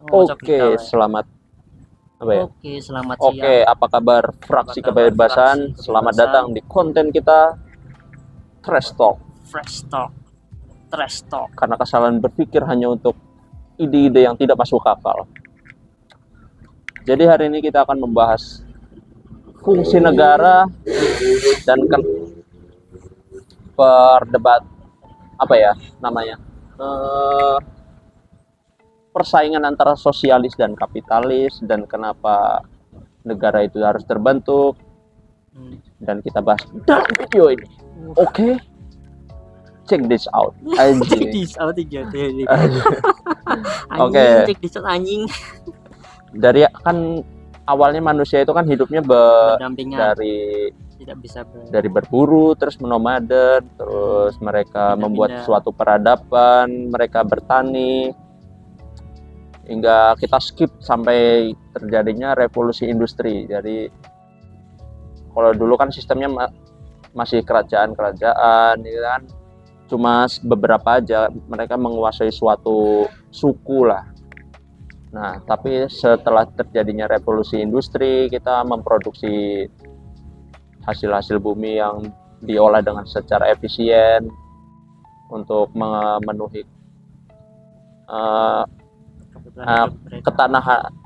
Ngocok kita, Oke, weh. selamat apa ya? Oke, selamat siang. Oke, apa kabar Apa fraksi kabar fraksi kebebasan? Selamat kebebasan? datang di konten kita Trash Talk. Fresh talk, trash talk. Karena kesalahan berpikir hanya untuk ide-ide yang tidak masuk akal. Jadi hari ini kita akan membahas fungsi negara dan perdebat apa ya namanya eh, persaingan antara sosialis dan kapitalis dan kenapa negara itu harus terbentuk dan kita bahas dalam video ini. Oke, check this out. Check this out aja deh. Oke. Check this out anjing. Dari kan awalnya manusia itu kan hidupnya Berdampingan. dari Tidak bisa dari berburu terus menomaden, terus mereka Pindah-pindah. membuat suatu peradaban, mereka bertani hingga kita skip sampai terjadinya revolusi industri. Jadi kalau dulu kan sistemnya masih kerajaan-kerajaan, ya kan, cuma beberapa aja mereka menguasai suatu suku lah. Nah, tapi setelah terjadinya revolusi industri, kita memproduksi hasil-hasil bumi yang diolah dengan secara efisien untuk memenuhi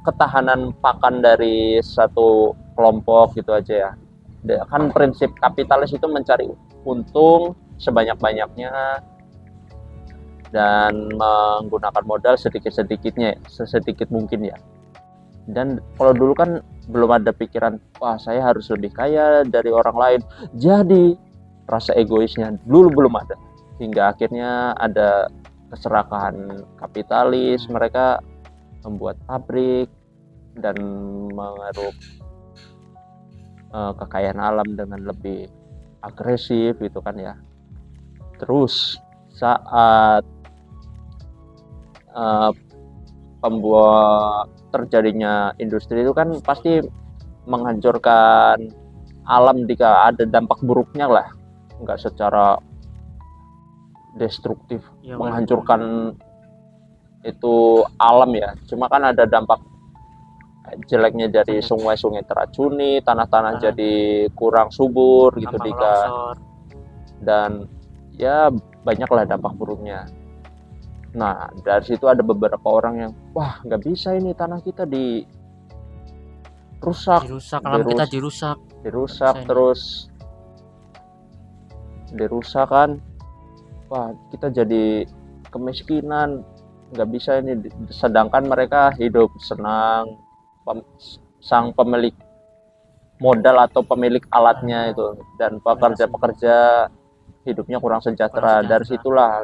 ketahanan pakan dari satu kelompok gitu aja ya. Kan prinsip kapitalis itu mencari untung sebanyak-banyaknya dan menggunakan modal sesedikit mungkin ya. Dan kalau dulu kan belum ada pikiran, wah saya harus lebih kaya dari orang lain. Jadi rasa egoisnya dulu belum ada. Hingga akhirnya ada keserakahan kapitalis, mereka membuat pabrik dan mengeruk kekayaan alam dengan lebih agresif gitu kan ya. Terus saat pembuat terjadinya industri itu kan pasti menghancurkan alam jika ada dampak buruknya lah, nggak secara destruktif ya, menghancurkan itu alam ya, cuma kan ada dampak jeleknya dari sungai-sungai teracuni, tanah-tanah jadi kurang subur gitu jika dan ya banyaklah dampak buruknya. Nah, dari situ ada beberapa orang yang, wah nggak bisa ini tanah kita dirusak, alam kita dirusak terus dirusak kan, wah kita jadi kemiskinan, nggak bisa ini. Sedangkan mereka hidup senang, sang pemilik modal atau pemilik alatnya itu dan pekerja-pekerja hidupnya kurang sejahtera. Dari situlah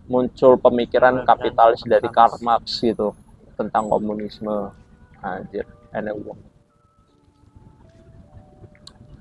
muncul pemikiran kapitalis dari Karl Marx gitu tentang komunisme. Anjir, enak banget.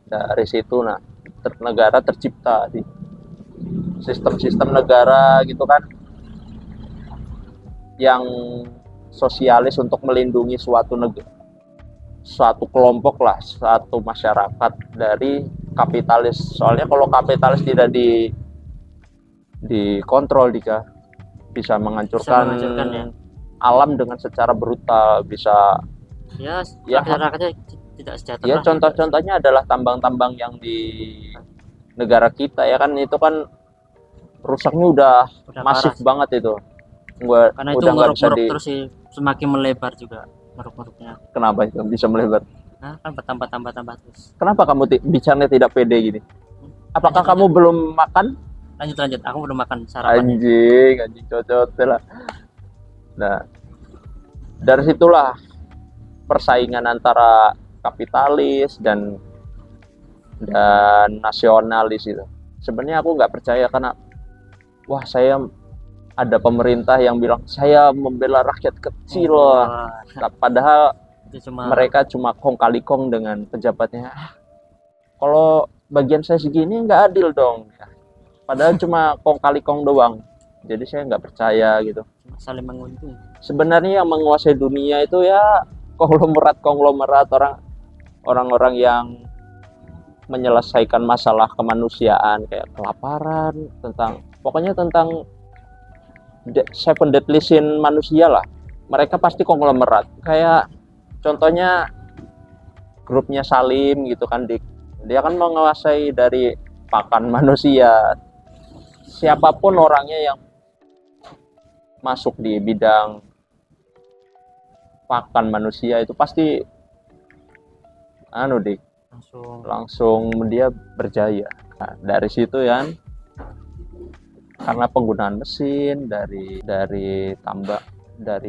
Dari situ negara tercipta di sistem-sistem negara gitu kan, yang sosialis untuk melindungi suatu kelompok lah, suatu masyarakat dari kapitalis. Soalnya kalau kapitalis tidak dikontrol, jika bisa menghancurkan ya, alam dengan secara brutal, bisa ya masyarakatnya tidak sejahtera. Ya contoh-contohnya adalah tambang-tambang yang di negara kita ya kan, itu kan rusaknya udah masif banget itu. Karena itu ngeruk-ngeruk terus sih, semakin melebar juga ngeruk-ngeruknya. Kenapa itu bisa melebar? Nah, kan bertambah terus. Kenapa kamu bicaranya tidak pede gini? Apakah kamu belum makan? Lanjut, aku belum makan sarapan. Anjing cocok lah. Nah, dari situlah persaingan antara kapitalis dan nasionalis itu. Sebenarnya aku nggak percaya, karena wah saya ada pemerintah yang bilang saya membela rakyat kecil, padahal mereka cuma kong kali kong dengan pejabatnya. Kalau bagian saya segini nggak adil dong, padahal cuma kong kali kong doang. Jadi saya nggak percaya gitu. Saling menguntungkan. Sebenarnya yang menguasai dunia itu ya konglomerat orang-orang yang menyelesaikan masalah kemanusiaan kayak kelaparan, pokoknya tentang seven deadly sin manusia lah. Mereka pasti konglomerat. Kayak contohnya grupnya Salim gitu kan, dia kan menguasai dari pakan manusia. Siapapun orangnya yang masuk di bidang pakan manusia itu pasti langsung dia berjaya. Nah, dari situ kan, karena penggunaan mesin dari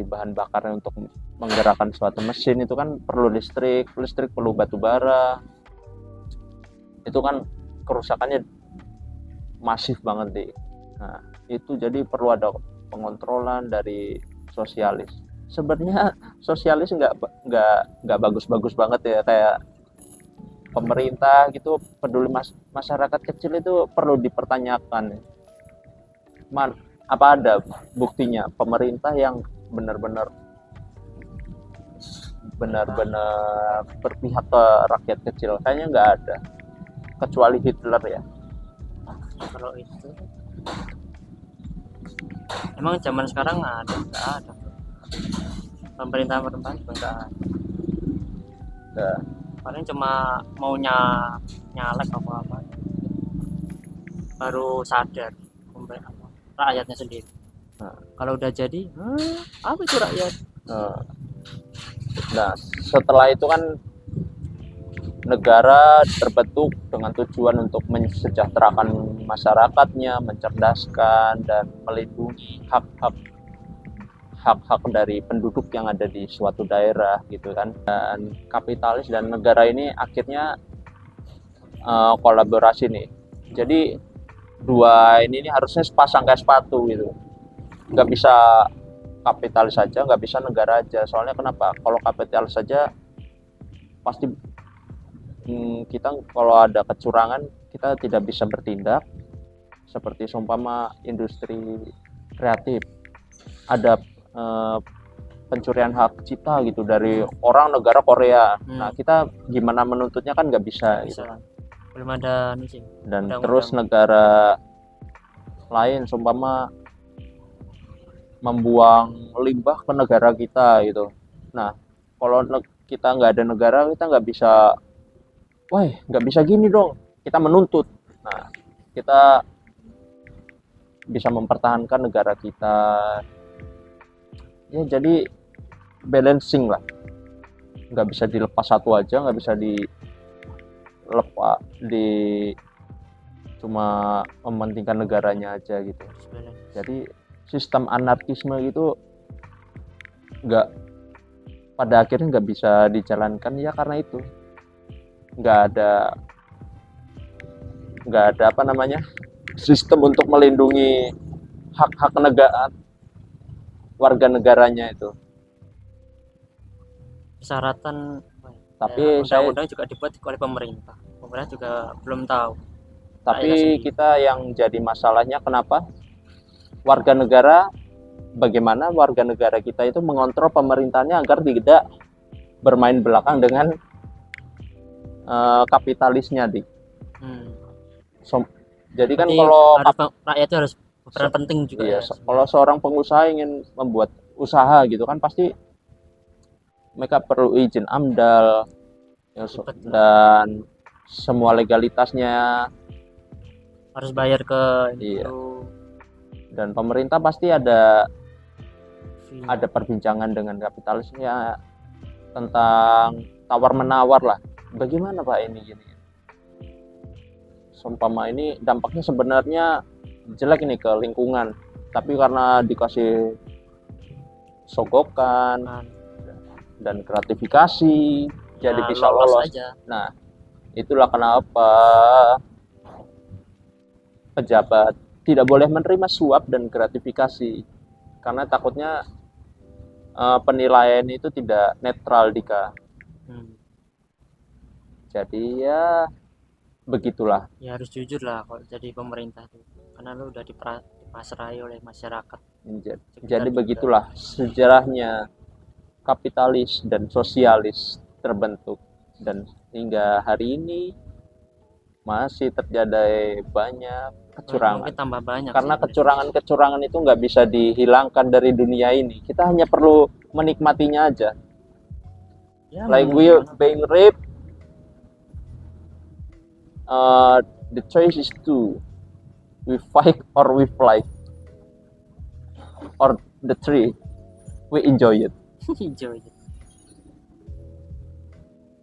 bahan bakarnya untuk menggerakkan suatu mesin itu kan perlu listrik perlu batu bara, itu kan kerusakannya masif banget deh. Nah, itu jadi perlu ada pengontrolan dari sosialis. Sebenarnya sosialis nggak bagus-bagus banget ya, kayak pemerintah gitu peduli masyarakat kecil itu perlu dipertanyakan. Apa ada buktinya pemerintah yang benar-benar berpihak ke rakyat kecil? Kayaknya nggak ada, kecuali Hitler ya. Kalau itu emang zaman sekarang nggak ada pemerintah juga nggak ada. Paling cuma maunya nyalek apa baru sadar rakyatnya sendiri. Kalau udah jadi apa itu rakyat? Nah, setelah itu kan negara terbentuk dengan tujuan untuk mensejahterakan masyarakatnya, mencerdaskan dan melindungi hak-hak dari penduduk yang ada di suatu daerah gitu kan. Dan kapitalis dan negara ini akhirnya kolaborasi nih. Jadi dua ini harusnya sepasang kayak sepatu gitu. Nggak bisa kapitalis saja, nggak bisa negara aja. Soalnya kenapa? Kalau kapitalis saja pasti kita kalau ada kecurangan kita tidak bisa bertindak. Seperti seumpama industri kreatif ada pencurian hak cipta gitu dari orang negara Korea. Nah, kita gimana menuntutnya kan nggak bisa gitu. Belum ada nih sih. Dan terus negara lain seumpama membuang limbah ke negara kita gitu. Nah, kalau kita nggak ada negara, kita nggak bisa, nggak bisa gini dong, kita menuntut. Nah, kita bisa mempertahankan negara kita ya. Jadi balancing lah, nggak bisa dilepas satu aja, nggak bisa cuma mementingkan negaranya aja gitu. Jadi sistem anarkisme itu pada akhirnya nggak bisa dijalankan ya, karena itu nggak ada sistem untuk melindungi hak-hak warga negaranya itu. Persyaratan tapi undang-undang juga dibuat oleh pemerintah juga belum tahu. Tapi kita yang jadi masalahnya, bagaimana warga negara kita itu mengontrol pemerintahnya agar tidak bermain belakang dengan kapitalisnya jadi kan kalau rakyat itu harus berperan penting juga. Iya, kalau seorang pengusaha ingin membuat usaha gitu kan pasti mereka perlu izin AMDAL ya, dan semua legalitasnya harus bayar ke itu. Dan pemerintah pasti ada perbincangan dengan kapitalisnya tentang tawar menawar lah. Bagaimana Pak ini gini? Seumpama ini dampaknya sebenarnya jelek ini ke lingkungan, tapi karena dikasih sogokan dan gratifikasi jadi bisa lolos aja. Nah, itulah kenapa pejabat tidak boleh menerima suap dan gratifikasi, karena takutnya penilaian itu tidak netral Jadi ya begitulah. Ya harus jujur lah kalau jadi pemerintah itu, karena lu udah dipasrai oleh masyarakat. Jadi begitulah sejarahnya kapitalis dan sosialis terbentuk, dan hingga hari ini masih terjadi banyak kecurangan. Mungkin tambah banyak Karena sih. kecurangan-kecurangan itu nggak bisa dihilangkan dari dunia ini. Kita hanya perlu menikmatinya aja. Ya, Like mau we gimana? being raped, the choice is two. We fight or we flight. Or the three, we enjoy it. Hijau aja.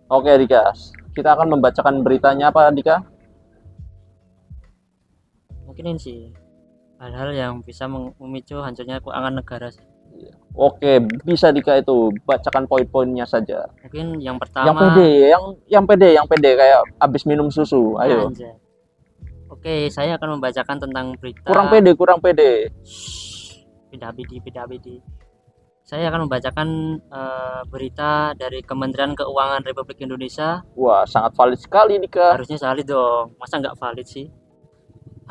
Oke Dika, kita akan membacakan beritanya apa Dika? Mungkin ini sih hal-hal yang bisa memicu hancurnya keuangan negara sih. Oke, bisa Dika itu bacakan poin-poinnya saja. Mungkin yang Yang pertama, pede, yang pede kayak abis minum susu. Ayo. anjay. Oke, saya akan membacakan tentang berita. Kurang pede. Beda-beda. Saya akan membacakan berita dari Kementerian Keuangan Republik Indonesia. Wah, sangat valid sekali Dika. Harusnya valid dong, masa nggak valid sih?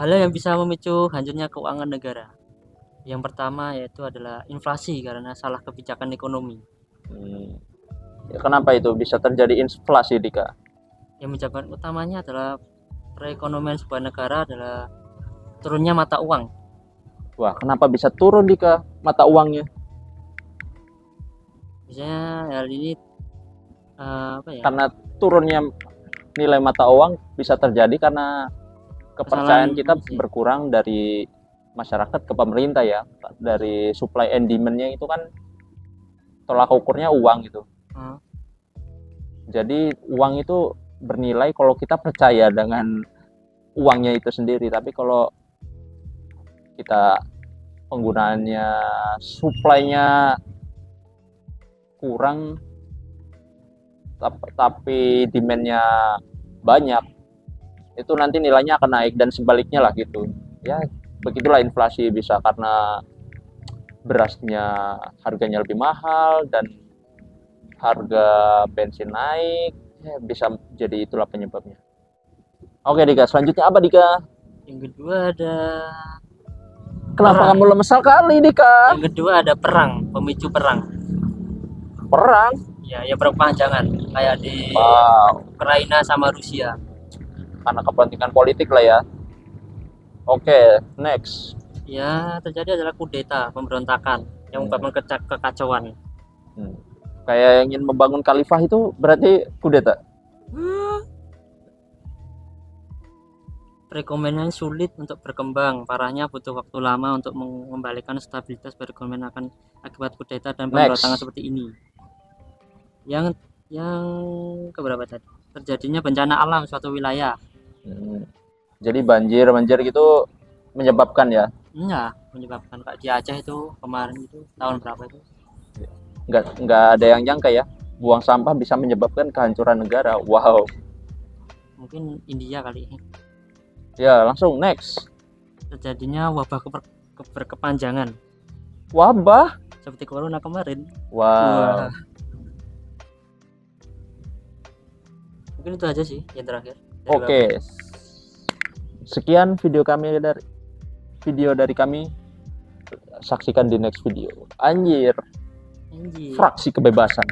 Hal yang bisa memicu hancurnya keuangan negara. Yang pertama yaitu adalah inflasi karena salah kebijakan ekonomi. Ya, kenapa itu bisa terjadi inflasi Dika? Yang menyebabkan utamanya adalah perekonomian sebuah negara adalah turunnya mata uang. Wah, kenapa bisa turun Dika mata uangnya? Biasanya hal ini apa ya? Karena turunnya nilai mata uang bisa terjadi karena kepercayaan Kesalahan kita ini sih. berkurang dari masyarakat ke pemerintah ya. Dari supply and demand-nya itu kan tolak ukurnya uang gitu. Jadi uang itu bernilai kalau kita percaya dengan uangnya itu sendiri. Tapi kalau kita penggunaannya supply-nya kurang tapi demand-nya banyak, itu nanti nilainya akan naik dan sebaliknya lah gitu. Ya, begitulah inflasi bisa karena berasnya harganya lebih mahal dan harga bensin naik, ya bisa jadi itulah penyebabnya. Oke Dika, selanjutnya apa Dika? Yang kedua ada Kenapa perang. kamu lemes sekali Dika? Yang kedua ada perang, pemicu perang. Perang? Ya, yang berkepanjangan kayak di Wow, Ukraina sama Rusia. karena kepentingan politik lah ya. Oke, next. Ya, terjadi adalah kudeta, pemberontakan yang menyebabkan kekacauan. Kayak ingin membangun khalifah itu berarti kudeta. Perekonomian sulit untuk berkembang, parahnya butuh waktu lama untuk mengembalikan stabilitas perekonomian akan akibat kudeta dan pemberontakan seperti ini. Yang keberapa tadi? Terjadinya bencana alam suatu wilayah. Jadi banjir gitu menyebabkan ya? Iya, menyebabkan Kak di Aceh itu kemarin itu tahun berapa itu? Nggak ada yang nyangka ya, buang sampah bisa menyebabkan kehancuran negara. Wow. Mungkin India kali. Ya, langsung next. Terjadinya wabah berkepanjangan. Wabah? Seperti corona kemarin. Wow. Mungkin itu aja sih yang terakhir. Oke. Sekian video dari kami. Saksikan di next video. Anjir. Fraksi kebebasan.